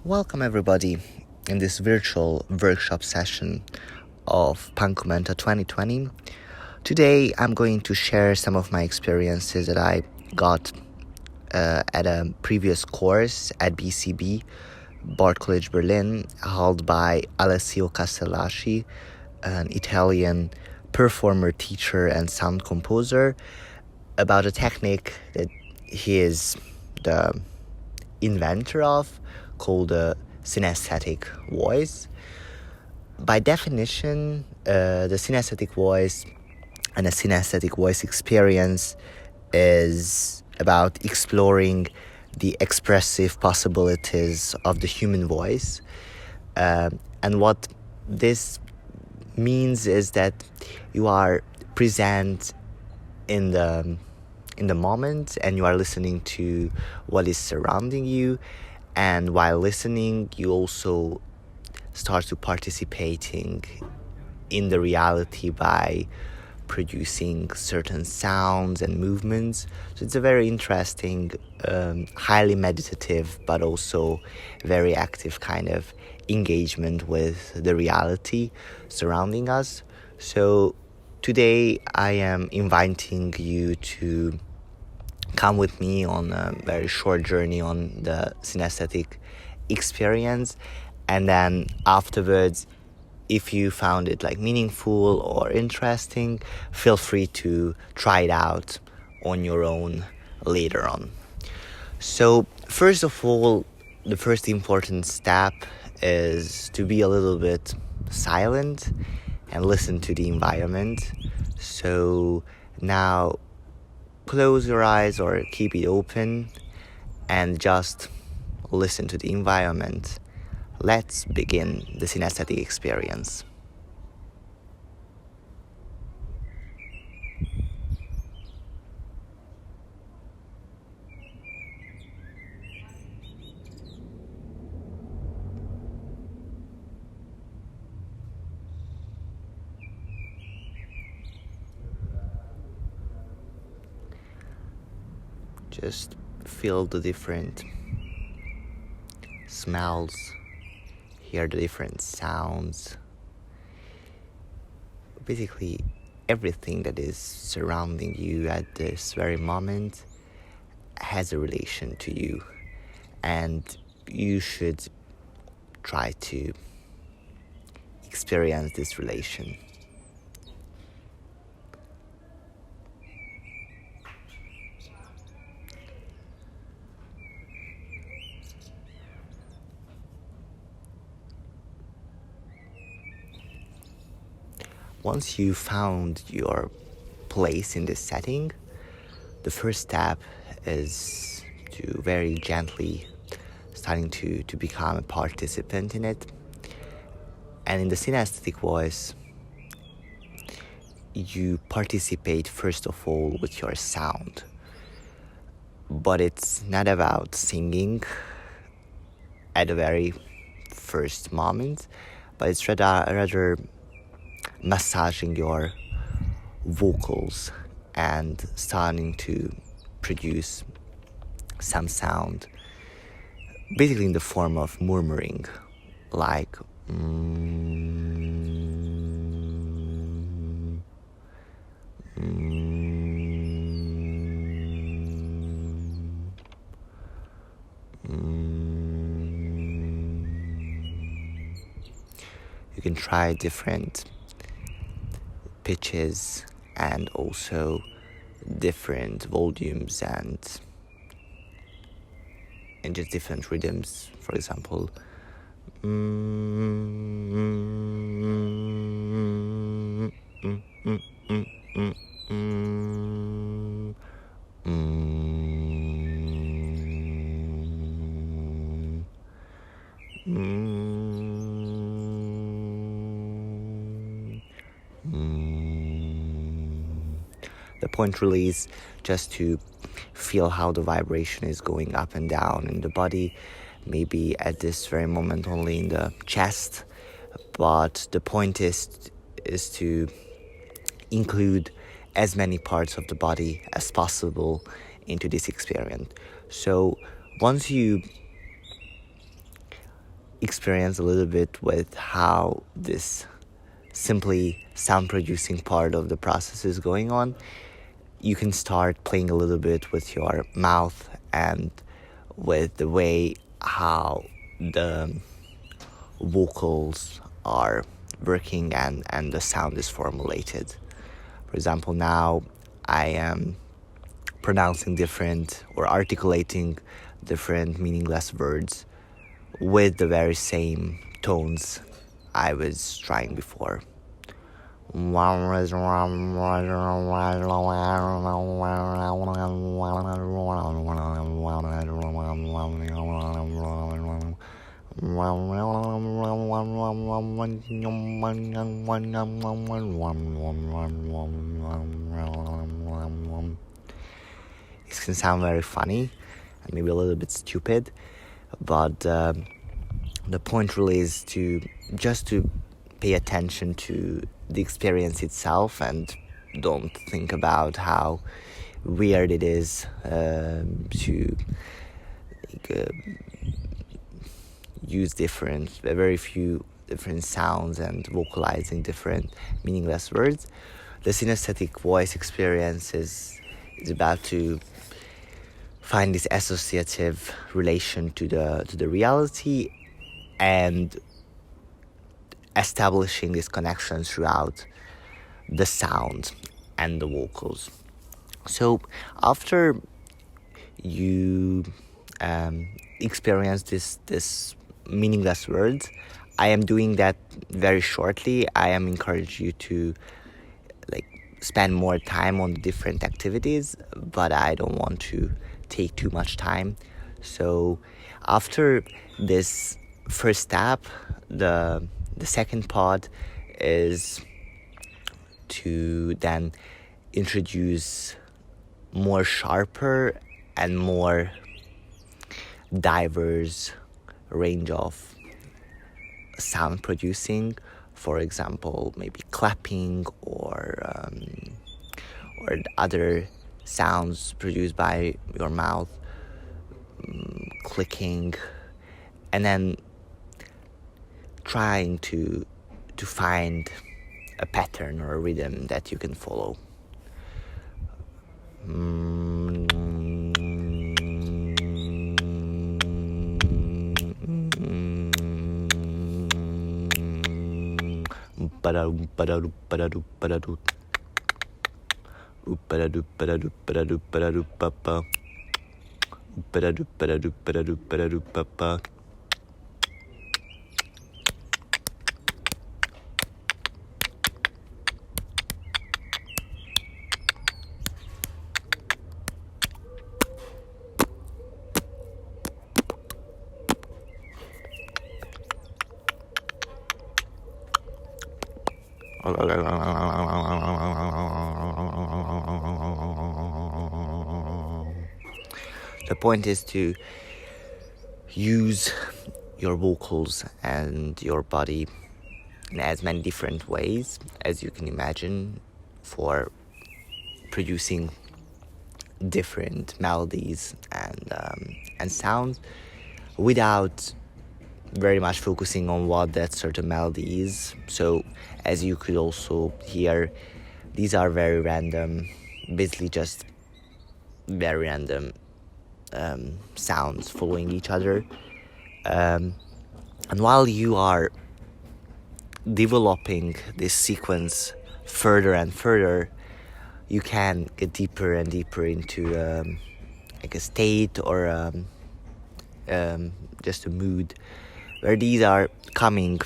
Welcome everybody in this virtual workshop session of Pankumenta 2020. Today I'm going to share some of my experiences that I got at a previous course at BCB, Bard College Berlin, held by Alessio Castellaci, an Italian performer, teacher and sound composer, about a technique that he is the inventor of, called the Synesthetic Voice. By definition, the Synesthetic Voice and a Synesthetic Voice experience is about exploring the expressive possibilities of the human voice. And what this means is that you are present in the moment and you are listening to what is surrounding you, and while listening you also start to participating in the reality by producing certain sounds and movements. So it's a very interesting, highly meditative but also very active kind of engagement with the reality surrounding us. So today I am inviting you to come with me on a very short journey on the synesthetic experience, and then afterwards, if you found it meaningful or interesting, feel free to try it out on your own later on. So first of all, the first important step is to be a little bit silent and listen to the environment. So now close your eyes or keep it open and just listen to the environment. Let's begin the synesthetic experience. Just feel the different smells, hear the different sounds. Basically, everything that is surrounding you at this very moment has a relation to you, and you should try to experience this relation. Once you found your place in this setting, the first step is to very gently starting to become a participant in it. And in the synesthetic voice, you participate first of all with your sound. But it's not about singing at the very first moment, but it's rather massaging your vocals and starting to produce some sound, basically in the form of murmuring, like You can try different pitches and also different volumes and just different rhythms. For example, The point really is just to feel how the vibration is going up and down in the body, maybe at this very moment only in the chest, but the point is to include as many parts of the body as possible into this experience. So once you experience a little bit with how this simply sound producing part of the process is going on, you can start playing a little bit with your mouth and with the way how the vocals are working and the sound is formulated. For example, now I am pronouncing different or articulating different meaningless words with the very same tones I was trying before. This can sound very funny and maybe a little bit stupid, but the point really is to pay attention to the experience itself and don't think about how weird it is to use very few different sounds and vocalizing different meaningless words. The synesthetic voice experience is about to find this associative relation to the reality and establishing this connection throughout the sound and the vocals. So after you experience this meaningless words, I am doing that very shortly. I am encouraging you to spend more time on different activities, but I don't want to take too much time. So after this first step, the second part is to then introduce more sharper and more diverse range of sound producing. For example, maybe clapping or other sounds produced by your mouth, clicking, and then trying to find a pattern or a rhythm that you can follow. The point is to use your vocals and your body in as many different ways as you can imagine for producing different melodies and sounds without very much focusing on what that certain melody is. So as you could also hear, these are very random, basically just very random sounds following each other. And while you are developing this sequence further and further, you can get deeper and deeper into a state or just a mood where these are coming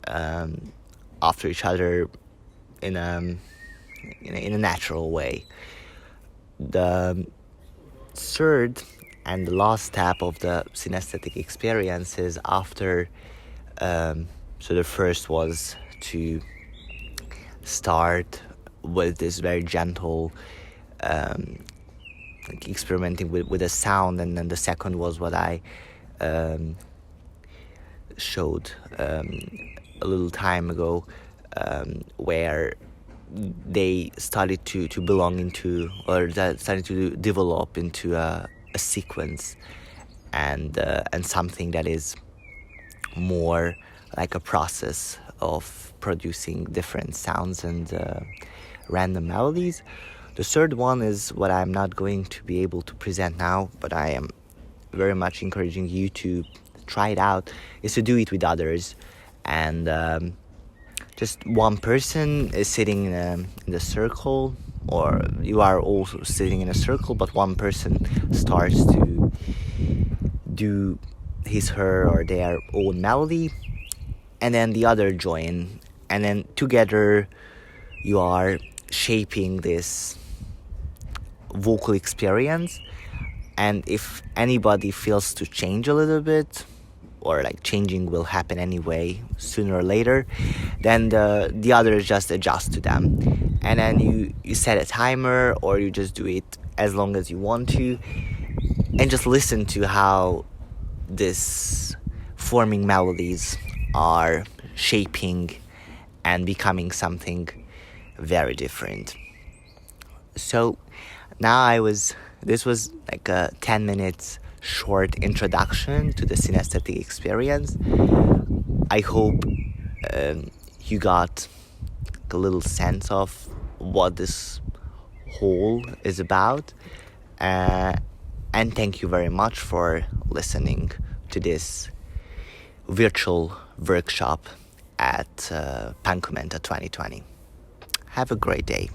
after each other in a natural way. The third and the last step of the synesthetic experience is after. So the first was to start with this very gentle experimenting with a sound, and then the second was what I showed a little time ago, where they started to belong into, or that started to develop into a sequence and something that is more like a process of producing different sounds and random melodies. The third one is what I'm not going to be able to present now, but I am very much encouraging you to try it out, is to do it with others. And just one person is sitting in the circle, or you are also sitting in a circle, but one person starts to do his, her, or their own melody, and then the other join, and then together you are shaping this vocal experience. And if anybody feels to change a little bit, or like changing will happen anyway sooner or later, then the others just adjust to them. And then you set a timer, or you just do it as long as you want to, and just listen to how this forming melodies are shaping and becoming something very different. So now this was like a 10 minutes short introduction to the synesthetic experience. I hope you got a little sense of what this whole is about, and thank you very much for listening to this virtual workshop at Pankumenta 2020. Have a great day.